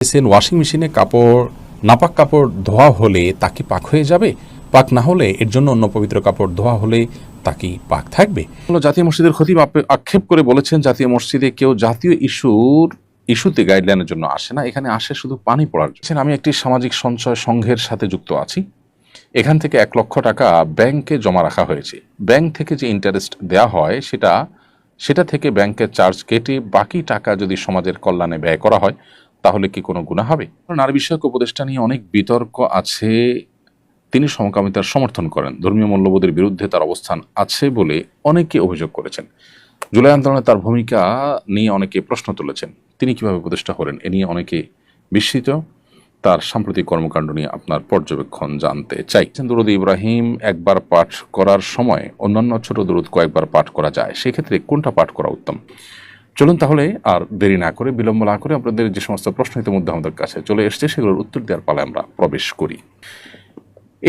Washing মেশিনে নাপাক কাপড় ধোয়া হলে তা কি পাক হয়ে যাবে? পাক না হলে এর জন্য অন্য পবিত্র কাপড় ধোয়া হলে তা কি পাক থাকবে? জাতীয় মসজিদের খতিব আক্ষেপ করে বলেছেন, জাতীয় মসজিদে কেউ জাতীয় ইস্যুতে গাইডলাইনের জন্য আসে না, এখানে আসে শুধু পানি পড়ার জন্য। আমি একটি সামাজিক সঞ্চয় সংঘের সাথে যুক্ত আছি। এখান থেকে 1 লক্ষ টাকা ব্যাংকে জমা রাখা হয়েছে। ব্যাংক থেকে যে ইন্টারেস্ট দেয়া হয় সেটা থেকে ব্যাংকের চার্জ কেটে বাকি টাকা যদি সমাজের কল্যাণে ব্যয় করা হয় তাহলে কি কোনো গুনাহ হবে? নারী বিষয়ক উপদেষ্টা নিয়ে অনেক বিতর্ক আছে। তিনি সমকামিতার সমর্থন করেন, ধর্মীয় মূল্যবোধের বিরুদ্ধে তার অবস্থান আছে বলে অনেকে অভিযোগ করেছেন। জুলাই আন্দোলনে তার ভূমিকা নিয়ে অনেকে প্রশ্ন তুলেছেন। তিনি কিভাবে উপদেষ্টা হলেন এ নিয়ে অনেকে বিস্মিত। তার সাম্প্রতিক কর্মকাণ্ড নিয়ে আপনার পর্যবেক্ষণ জানতে চাই। দুরুদ ইব্রাহিম একবার পাঠ করার সময় অন্যান্য ছোট দুরুদ কয়েকবার পাঠ করা যায়, সেক্ষেত্রে কোনটা পাঠ করা উত্তম? চলুন তাহলে আর দেরি না করে, বিলম্ব না করে, আপনাদের যে সমস্ত প্রশ্ন ইতিমধ্যে আমাদের কাছে চলে এসছে সেগুলোর উত্তর দেওয়ার পালায় আমরা প্রবেশ করি।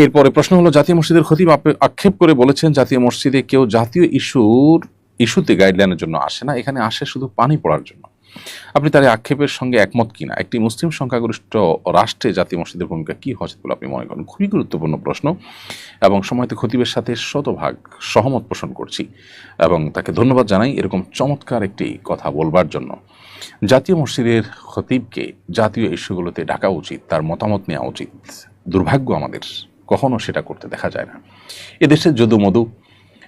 এরপরে প্রশ্ন হলো, জাতীয় মসজিদের খতিব আক্ষেপ করে বলেছেন, জাতীয় মসজিদে কেউ জাতীয় ইস্যুতে গাইডলাইনের জন্য আসে না, এখানে আসে শুধু পানি পড়ার জন্য। আপনি তার আক্ষেপের সঙ্গে একমত কিনা? একটি মুসলিম সংখ্যাগরিষ্ঠ রাষ্ট্রে জাতীয় মসজিদের ভূমিকা কি হওয়া উচিত বলে আপনি মনে করেন? খুবই গুরুত্বপূর্ণ প্রশ্ন এবং সময়তে খতিবের সাথে শতভাগ সহমত পোষণ করছি এবং তাকে ধন্যবাদ জানাই এরকম চমৎকার একটি কথা বলবার জন্য। জাতীয় মসজিদের খতিবকে জাতীয় ইস্যুগুলোতে ডাকা উচিত, তার মতামত নেওয়া উচিত। দুর্ভাগ্য আমাদের কখনো সেটা করতে দেখা যায় না। এদেশের যদু মধু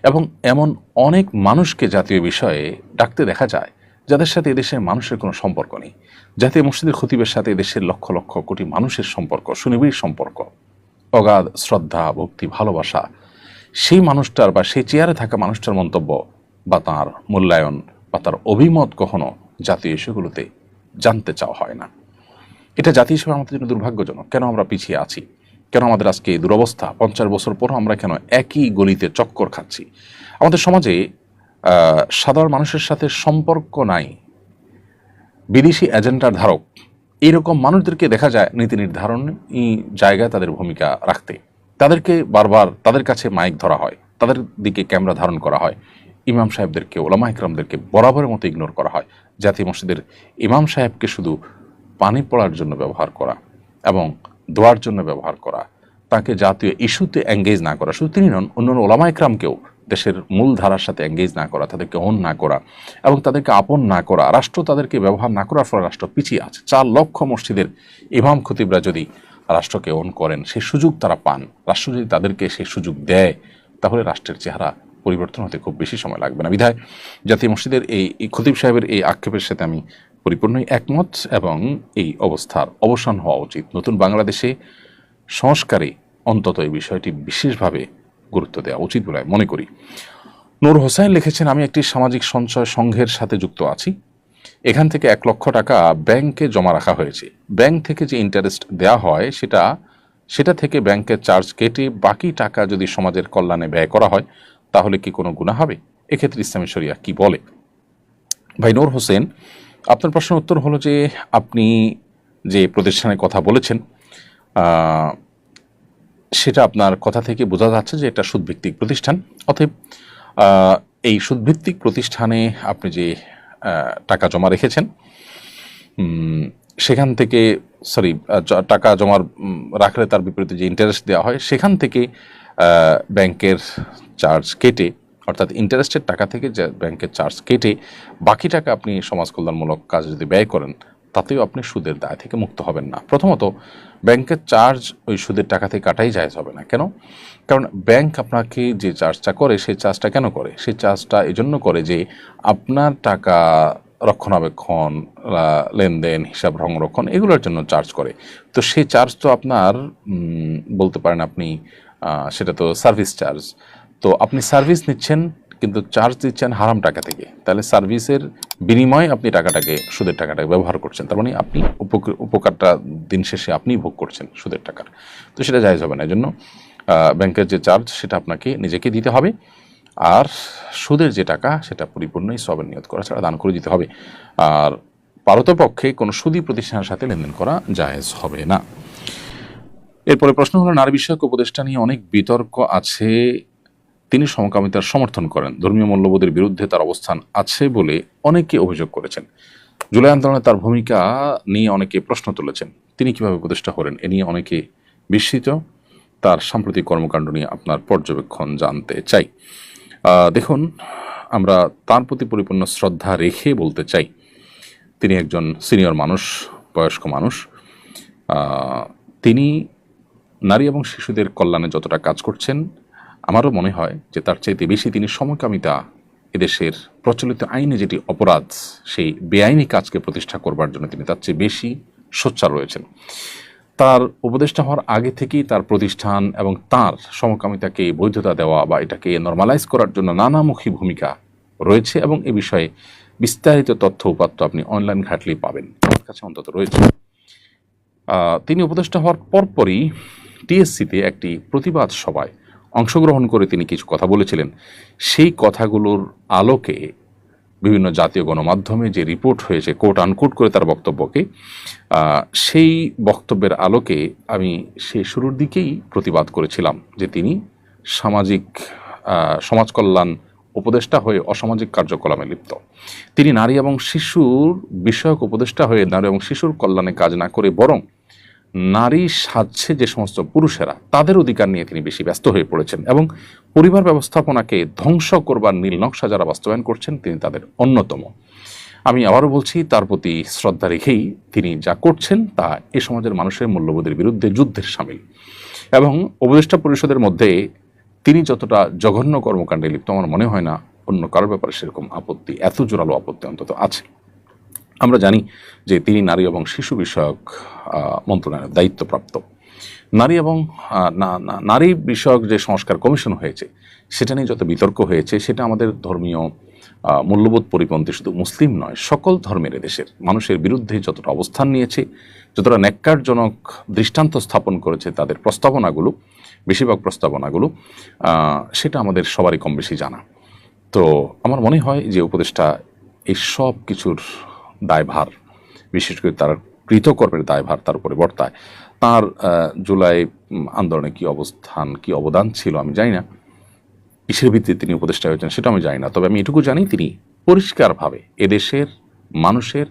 এবং এমন অনেক মানুষকে জাতীয় বিষয়ে ডাকতে দেখা যায় যাদের সাথে এদেশের মানুষের কোনো সম্পর্ক নেই। জাতীয় মসজিদের খতিবের সাথে এদেশের লক্ষ লক্ষ কোটি মানুষের সম্পর্ক, সুনিবিড় সম্পর্ক, অগাধ শ্রদ্ধা, ভক্তি, ভালোবাসা। সেই মানুষটার বা সেই চেয়ারে থাকা মানুষটার মন্তব্য বা তাঁর মূল্যায়ন বা তার অভিমত কখনো জাতীয় ইস্যুগুলোতে জানতে চাওয়া হয় না। এটা জাতীয় হিসেবে আমাদের জন্য দুর্ভাগ্যজনক। কেন আমরা পিছিয়ে আছি? কেন আমাদের আজকে এই দুরবস্থা? 50 বছর পরও আমরা কেন একই গলিতে চক্কর খাচ্ছি? আমাদের সমাজে সাধারণ মানুষের সাথে সম্পর্ক নাই, বিদেশি এজেন্ডার ধারক এইরকম মানুষদেরকে দেখা যায় নীতি নির্ধারণী জায়গায় তাদের ভূমিকা রাখতে। তাদেরকে বারবার তাদের কাছে মাইক ধরা হয়, তাদের দিকে ক্যামেরা ধারণ করা হয়। ইমাম সাহেবদেরকে, ওলামা ইকরামদেরকে বরাবরের মতো ইগনোর করা হয়। জাতীয় মসজিদের ইমাম সাহেবকে শুধু পানি পড়ার জন্য ব্যবহার করা এবং দোয়ার জন্য ব্যবহার করা, তাকে জাতীয় ইস্যুতে এঙ্গেজ না করা, শুধু তিনি নন, অন্যান্য ওলামা ইকরামকেও দেশের মূল ধারার সাথে এঙ্গেজ না করা, তাদেরকে অন না করা এবং তাদেরকে আপন না করা, রাষ্ট্র তাদেরকে ব্যবহার না করার ফলে রাষ্ট্র পিছিয়ে আছে। 4 লক্ষ মসজিদের ইমাম খতিবরা যদি রাষ্ট্রকে অন করেন, সেই সুযোগ তারা পান, রাষ্ট্র যদি তাদেরকে সেই সুযোগ দেয়, তাহলে রাষ্ট্রের চেহারা পরিবর্তন হতে খুব বেশি সময় লাগবে না। বিধায় জাতীয় মসজিদের এই খতিব সাহেবের এই আক্ষেপের সাথে আমি পরিপূর্ণই একমত এবং এই অবস্থার অবসান হওয়া উচিত। নতুন বাংলাদেশে সংস্কারে অন্তত এই বিষয়টি বিশেষভাবে গুরুত্ব দেওয়া উচিত বলে মনে করি। নূর হোসেন লিখেছেন, আমি একটি সামাজিক সঞ্চয় সংঘের সাথে যুক্ত আছি। এখান থেকে 1 লক্ষ টাকা ব্যাংকে জমা রাখা হয়েছে। ব্যাংক থেকে যে ইন্টারেস্ট দেয়া হয় সেটা থেকে ব্যাংকের চার্জ কেটে বাকি টাকা যদি সমাজের কল্যাণে ব্যয় করা হয় তাহলে কি কোনো গুনাহ হবে? এক্ষেত্রে ইসলামী শরিয়া কি বলে? ভাই নূর হোসেন, আপনার প্রশ্নের উত্তর হলো যে আপনি যে প্রতিষ্ঠানের কথা বলেছেন সেটা আপনার কথা থেকে বোঝা যাচ্ছে যে এটা সুদভিত্তিক প্রতিষ্ঠান। অতএব এই সুদভিত্তিক প্রতিষ্ঠানে আপনি যে টাকা জমা রেখেছেন সেখান থেকে টাকা রাখলে তার বিপরীতে যে ইন্টারেস্ট দেওয়া হয় সেখান থেকে ব্যাংকের চার্জ কেটে, অর্থাৎ ইন্টারেস্টের টাকা থেকে যে ব্যাংকের চার্জ কেটে বাকি টাকা আপনি সমাজ কল্যাণমূলক কাজে যদি ব্যয় করেন তাতেও আপনি সুদের দায় থেকে মুক্ত হবেন না। প্রথমত ব্যাংকের চার্জ ওই সুদের টাকা থেকে কাটাই জায়েজ হবে না। কেন? কারণ ব্যাংক আপনাকে যে চার্জটা করে সেই চার্জটা কেন করে? সেই চার্জটা এজন্য করে যে আপনার টাকা রক্ষণাবেক্ষণ, লেনদেন, হিসাব সংরক্ষণ এগুলোর জন্য চার্জ করে। তো সেই চার্জ তো আপনার বলতে পারেন আপনি সেটা তো সার্ভিস চার্জ। তো আপনি সার্ভিস নিচ্ছেন কিন্তু চার্জ দিচ্ছেন হারাম টাকা থেকে, তাহলে সার্ভিসের বিনিময়ে আপনি সুদের টাকাটাকে ব্যবহার করছেন। তার মানে আপনি উপকারটা দিন শেষে আপনিই ভোগ করছেন সুদের টাকার। তো সেটা জায়েজ হবে না। এই জন্য ব্যাংকের যে চার্জ সেটা আপনাকে নিজেকে দিতে হবে, আর সুদের যে টাকা সেটা পরিপূর্ণই সওয়াবের নিয়ত করা ছাড়া দান করে দিতে হবে। আর পারতপক্ষে কোনো সুদী প্রতিষ্ঠানের সাথে লেনদেন করা জায়েজ হবে না। এরপরে প্রশ্ন হলো, নারী বিষয়ক উপদেষ্টা নিয়ে অনেক বিতর্ক আছে। তিনি সমকামিতার সমর্থন করেন, ধর্মীয় মূল্যবোধের বিরুদ্ধে তার অবস্থান আছে বলে অনেকে অভিযোগ করেছেন। জুলাই আন্দোলনে তার ভূমিকা নিয়ে অনেকে প্রশ্ন তুলেছেন, তিনি কিভাবে উপদেষ্টা হলেন এ নিয়ে অনেকে বিস্মিত। তার সাম্প্রতিক কর্মকাণ্ড নিয়ে আপনার পর্যবেক্ষণ জানতে চাই। দেখুন, আমরা তার প্রতি পরিপূর্ণ শ্রদ্ধা রেখে বলতে চাই, তিনি একজন সিনিয়র মানুষ, বয়স্ক মানুষ। তিনি নারী এবং শিশুদের কল্যাণে যতটা কাজ করছেন, আমারও মনে হয় যে তার চাইতে বেশি তিনি সমকামিতা, এদেশের প্রচলিত আইনে যেটি অপরাধ, সেই বেআইনি কাজকে প্রতিষ্ঠা করবার জন্য তিনি তার চেয়ে বেশি সোচ্চার রয়েছেন। তার উপদেষ্টা হওয়ার আগে থেকেই তার প্রতিষ্ঠান এবং তার সমকামিতাকে বৈধতা দেওয়া বা এটাকে নর্মালাইজ করার জন্য নানামুখী ভূমিকা রয়েছে, এবং এ বিষয়ে বিস্তারিত তথ্য উপাত্ত আপনি অনলাইন ঘাটলেই পাবেন, আমার কাছে অন্তত রয়েছে। তিনি উপদেষ্টা হওয়ার পরপরই টিএসসিতে একটি প্রতিবাদ সভায় অংশগ্রহণ করে তিনি কিছু কথা বলেছিলেন। সেই কথাগুলোর আলোকে বিভিন্ন জাতীয় গণমাধ্যমে যে রিপোর্ট হয়েছে কোট আনকোট করে তার বক্তব্যকে, সেই বক্তব্যের আলোকে আমি সেই শুরুর দিকেই প্রতিবাদ করেছিলাম যে তিনি সমাজ কল্যাণ উপদেষ্টা হয়ে অসামাজিক কার্যকলাপে লিপ্ত। তিনি নারী এবং শিশুর বিষয়ক উপদেষ্টা হয়ে নারী এবং শিশুর কল্যাণে কাজ না করে বরং নারী সাজছে যে সমস্ত পুরুষেরা, তাদের অধিকার নিয়ে তিনি বেশি ব্যস্ত হয়ে পড়েছেন, এবং পরিবার ব্যবস্থাপনাকে ধ্বংস করবার নীল নকশা যারা বাস্তবায়ন করছেন তিনি তাদের অন্যতম। আমি আবারও বলছি, তার প্রতি শ্রদ্ধা রেখেই তিনি যা করছেন তা এ সমাজের মানুষের মূল্যবোধের বিরুদ্ধে যুদ্ধের সামিল। এবং উপদেষ্টা পরিষদের মধ্যে তিনি যতটা জঘন্য কর্মকাণ্ডে লিপ্ত, আমার মনে হয় না অন্য কারোর ব্যাপারে সেরকম আপত্তি, এত জোরালো আপত্তি অন্তত আছে। আমরা জানি যে তিনি নারী এবং শিশু বিষয়ক মন্ত্রণালয়ের দায়িত্বপ্রাপ্ত। নারী বিষয়ক যে সংস্কার কমিশন হয়েছে সেটা নিয়ে যত বিতর্ক হয়েছে, সেটা আমাদের ধর্মীয় মূল্যবোধ পরিপন্থী, শুধু মুসলিম নয় সকল ধর্মের দেশের মানুষের বিরুদ্ধে যতটা অবস্থান নিয়েছে, যতটা ন্যাক্কারজনক দৃষ্টান্ত স্থাপন করেছে তাদের প্রস্তাবনাগুলো, বেশিরভাগ প্রস্তাবনাগুলো, সেটা আমাদের সবারই কম বেশি জানা। তো আমার মনে হয় যে উপদেষ্টা এই সব কিছুর দায়ভার, বিশেষ করে তার কৃতকর্মের দায়ভার তার উপরে বর্তায়। তার জুলাই আন্দোলনে কি অবস্থান, কি অবদান ছিল আমি জানি না, কিসের ভিত্তিতে তিনি উপদেষ্টা হয়েছেন সেটা আমি জানি না। তবে আমি এটুকু জানি তিনি পরিষ্কারভাবে এদেশের মানুষের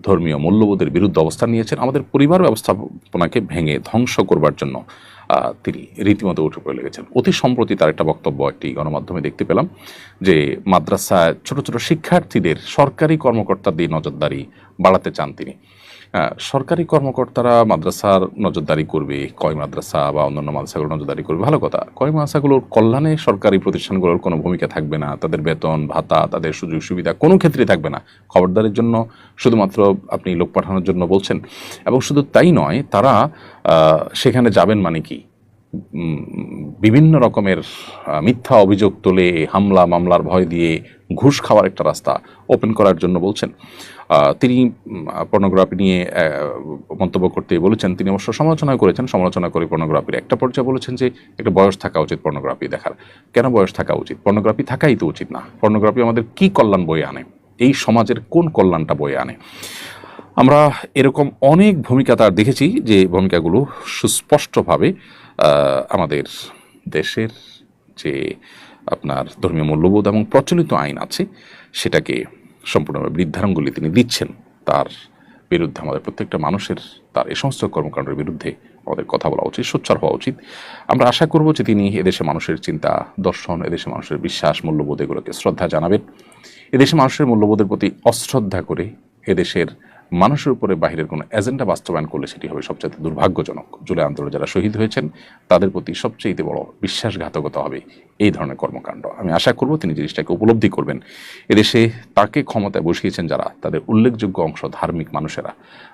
ধর্মীয় মূল্যবোধের বিরুদ্ধে অবস্থান নিয়েছেন। আমাদের পরিবার ব্যবস্থাপনাকে ভেঙে ধ্বংস করবার জন্য তিনি রীতিমতো উঠে পড়ে লেগেছেন। অতি সম্প্রতি তার একটা বক্তব্য একটি গণমাধ্যমে দেখতে পেলাম যে মাদ্রাসায় ছোট ছোট শিক্ষার্থীদের সরকারি কর্মকর্তা দিয়ে নজরদারি বাড়াতে চান তিনি। সরকারি কর্মকর্তারা মাদ্রাসার নজরদারি করবে, কয় মাদ্রাসা বা অন্যান্য মাদ্রাসাগুলো নজরদারি করবে, ভালো কথা। কয় মাদ্রাসাগুলোর কল্যাণে সরকারি প্রতিষ্ঠানগুলোর কোনো ভূমিকা থাকবে না, তাদের বেতন ভাতা, তাদের সুযোগ সুবিধা কোনো ক্ষেত্রেই থাকবে না। খবরদারির জন্য শুধুমাত্র আপনি লোক পাঠানোর জন্য বলছেন। এবং শুধু তাই নয়, তারা সেখানে যাবেন মানে কি, বিভিন্ন রকমের মিথ্যা অভিযোগ তুলে হামলা মামলার ভয় দিয়ে ঘুষ খাওয়ার একটা রাস্তা ওপেন করার জন্য বলছেন। তিনি পর্নোগ্রাফি নিয়ে মন্তব্য করতে বলেছেন, তিনি অবশ্য সমালোচনা করে পর্নোগ্রাফির একটা পর্যায়ে বলেছেন যে একটা বয়স থাকা উচিত পর্নোগ্রাফি দেখার। কেন বয়স থাকা উচিত? পর্নোগ্রাফি থাকাই তো উচিত না। পর্নোগ্রাফি আমাদের কি কল্যাণ বয়ে আনে, এই সমাজের কোন কল্যাণটা বয়ে আনে? আমরা এরকম অনেক ভূমিকা তার দেখেছি, যে ভূমিকাগুলো সুস্পষ্টভাবে আমাদের দেশের যে আপনার ধর্মীয় মূল্যবোধ এবং প্রচলিত আইন আছে সেটাকে সম্পূর্ণভাবে বৃদ্ধাঙ্গুলি তিনি দিচ্ছেন। তার বিরুদ্ধে আমাদের প্রত্যেকটা মানুষের তার এই সমস্ত কর্মকাণ্ডের বিরুদ্ধে আমাদের কথা বলা উচিত, সোচ্চার হওয়া উচিত। আমরা আশা করব যে তিনি এদেশে মানুষের চিন্তা দর্শন, এদেশে মানুষের বিশ্বাস, মূল্যবোধ এগুলোকে শ্রদ্ধা জানাবেন। এদেশে মানুষের মূল্যবোধের প্রতি অশ্রদ্ধা করে এদেশের মানুষের উপরে বাহিরের কোনো এজেন্ডা বাস্তবায়ন করলে সেটি হবে সবচেয়ে দুর্ভাগ্যজনক। জুলাই আন্দোলনে যারা শহীদ হয়েছেন তাদের প্রতি সবচেয়ে বড় বিশ্বাসঘাতকতা হবে এই ধরনের কর্মকাণ্ড। আমি আশা করব তিনি জিনিসটাকে উপলব্ধি করবেন। এদেশে তাকে ক্ষমতায় বসিয়েছেন যারা, তাদের উল্লেখযোগ্য অংশ ধার্মিক মানুষেরা।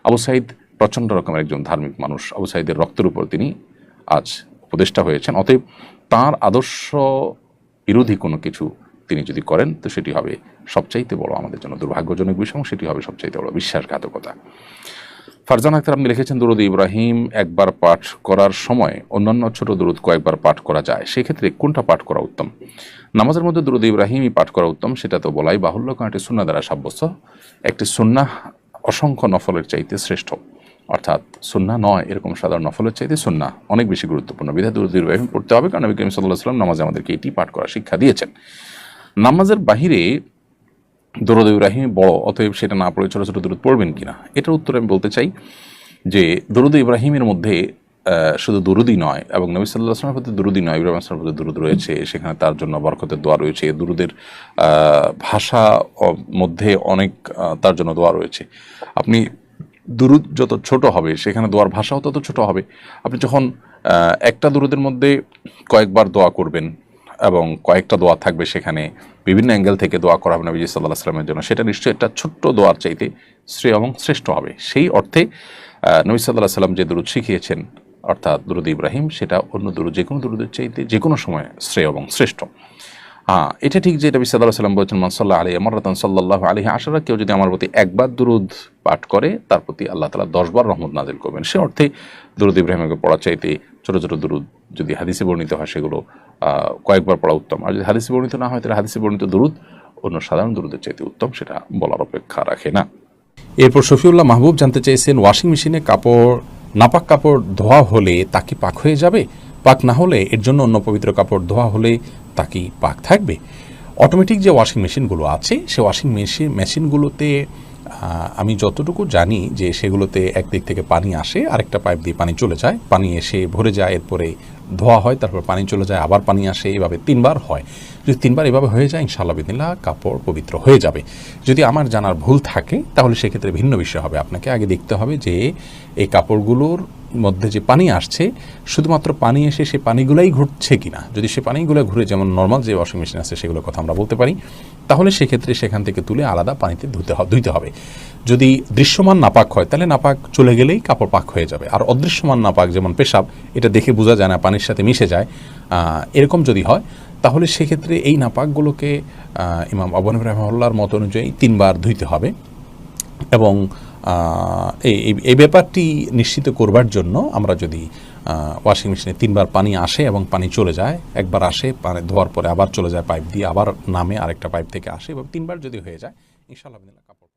আবু সাঈদ প্রচণ্ড রকমের একজন ধার্মিক মানুষ। আবু সাঈদের রক্তের উপর তিনি আজ উপদেষ্টা হয়েছেন। অতএব তার আদর্শ বিরোধী কোনো কিছু তিনি যদি করেন তো সেটি হবে সবচাইতে বড় আমাদের জন্য দুর্ভাগ্যজনক বিষয়, এবং সেটি হবে সবচাইতে বড় বিশ্বাসঘাতকতা। ফারজানা আক্তার আপনি লিখেছেন, দুরুদ ইব্রাহিম একবার পাঠ করার সময় অন্যান্য ছোট দুরুদ কয়েকবার পাঠ করা যায়, সেক্ষেত্রে কোনটা পাঠ করা উত্তম? নামাজের মধ্যে দুরুদ ইব্রাহিমই পাঠ করা উত্তম, সেটা তো বলাই বাহুল্য, কারণ একটি সুন্নাহ দ্বারা সাব্যস্ত। একটি সুন্নাহ অসংখ্য নফলের চাইতে শ্রেষ্ঠ, অর্থাৎ সুন্নাহ নয় এরকম সাধারণ নফলের চাইতে সুন্নাহ অনেক বেশি গুরুত্বপূর্ণ। বিধায় দুরুদ ইব্রাহিম পড়তে হবে, কারণ নবী করিম সাল্লাল্লাহু আলাইহি ওয়াসাল্লাম নামাজে আমাদেরকে এটি পাঠ করার শিক্ষা দিয়েছেন। নামাজের বাহিরে দরুদ ইব্রাহিম বড়, অতএব সেটা না পড়ে ছোট ছোট দরুদ পড়বেন কিনা? এটার উত্তরে আমি বলতে চাই যে দরুদ ইব্রাহিমের মধ্যে শুধু দুরুদই নয়, এবং নবী সাল্লাল্লাহু আলাইহি ওয়াসাল্লামের প্রতি দুরুদই নয়, ইব্রাহিম আলাইহিস সালামের প্রতি দুরুদ রয়েছে, সেখানে তার জন্য বরকতের দোয়া রয়েছে। দুরুদের ভাষা মধ্যে অনেক তার জন্য দোয়া রয়েছে। আপনি দুরুদ যত ছোট হবে সেখানে দোয়ার ভাষাও তত ছোট হবে। আপনি যখন একটা দুরুদের মধ্যে কয়েকবার দোয়া করবেন এবং কয়েকটা দোয়া থাকবে, সেখানে বিভিন্ন অ্যাঙ্গেল থেকে দোয়া করা হবে নবী সাল্লাল্লাহু আলাইহি ওয়াসাল্লামের জন্য, সেটা নিশ্চয়ই একটা ছোট্ট দোয়ার চাইতে শ্রেয় এবং শ্রেষ্ঠ হবে। সেই অর্থে নবী সাল্লাল্লাহু আলাইহি ওয়াসাল্লাম যে দুরুদ শিখিয়েছেন অর্থাৎ দুরুদ ইব্রাহিম, সেটা অন্য দুরুদ যে কোনো দুরুদের চাইতে যে কোনো সময় শ্রেয় এবং শ্রেষ্ঠ। এটা ঠিক যে নবী সাল্লাল্লাহু আলাইহি ওয়াসাল্লাম বলেছেন, মান সাল্লা আলাইহি মাররাতান সাল্লাল্লাহু আলাইহি আশারা, কেউ যদি আমার প্রতি একবার দুরুদ পাঠ করে তার প্রতি আল্লাহ তাআলা 10 বার রহমত নাজিল করবেন। সে অর্থে দুরুদ ইব্রাহিমকে পড়ার চাইতে ছোট ছোট দুরুদ যদি হাদিসে বর্ণিত হয় সেগুলো কয়েকবার পড়া উত্তম, আর যদি হাদিসে বর্ণিত না হয় তাহলে হাদিসে বর্ণিত দুরুদ অন্য সাধারণ দুরুদের চাইতে উত্তম, সেটা বলার অপেক্ষা রাখে না। এরপর শফিউল্লাহ মাহবুব জানতে চেয়েছেন, ওয়াশিং মেশিনে নাপাক কাপড় ধোয়া হলে তা কি পাক হয়ে যাবে? পাক না হলে এর জন্য অন্য পবিত্র কাপড় ধোয়া হলে তা কি পাক থাকবে? অটোমেটিক যে ওয়াশিং মেশিনগুলো আছে সে ওয়াশিং মেশিনগুলোতে আমি যতটুকু জানি যে সেগুলোতে একদিক থেকে পানি আসে, আরেকটা পাইপ দিয়ে পানি চলে যায়, পানি এসে ভরে যায়, এরপরে ধোয়া হয়, তারপর পানি চলে যায়, আবার পানি আসে, এভাবে 3বার হয়। যদি 3বার এভাবে হয়ে যায় ইনশাআল্লাহ বিদিনিল্লাহ কাপড় পবিত্র হয়ে যাবে। যদি আমার জানার ভুল থাকে তাহলে সেক্ষেত্রে ভিন্ন বিষয় হবে। আপনাকে আগে দেখতে হবে যে এই কাপড়গুলোর মধ্যে যে পানি আসছে শুধুমাত্র পানি এসে সে পানিগুলাই ঘুরছে কিনা। যদি সে পানিগুলো ঘুরে, যেমন নর্মাল যে ওয়াশিং মেশিন আছে সেগুলোর কথা আমরা বলতে পারি, তাহলে সেক্ষেত্রে সেখান থেকে তুলে আলাদা পানিতে ধুইতে হবে। যদি দৃশ্যমান নাপাক হয় তাহলে নাপাক চলে গেলেই কাপড় পাক হয়ে যাবে। আর অদৃশ্যমান নাপাক, যেমন পেশাব, এটা দেখে বোঝা যায় না, পানির সাথে মিশে যায়, এরকম যদি হয় তাহলে সেক্ষেত্রে এই নাপাকগুলোকে ইমাম আবু হানিফা রাহিমাহুল্লাহর মত অনুযায়ী 3বার ধুইতে হবে। এবং এই ব্যাপারটি নিশ্চিত করবার জন্য আমরা যদি ওয়াশিং মেশিনে 3বার পানি আসে এবং পানি চলে যায়, একবার আসে পানি ধোয়ার পরে আবার চলে যায় পাইপ দিয়ে, আবার নামে আরেকটা পাইপ থেকে আসে, এবং 3বার যদি হয়ে যায় ইনশাআল্লাহ কাপড়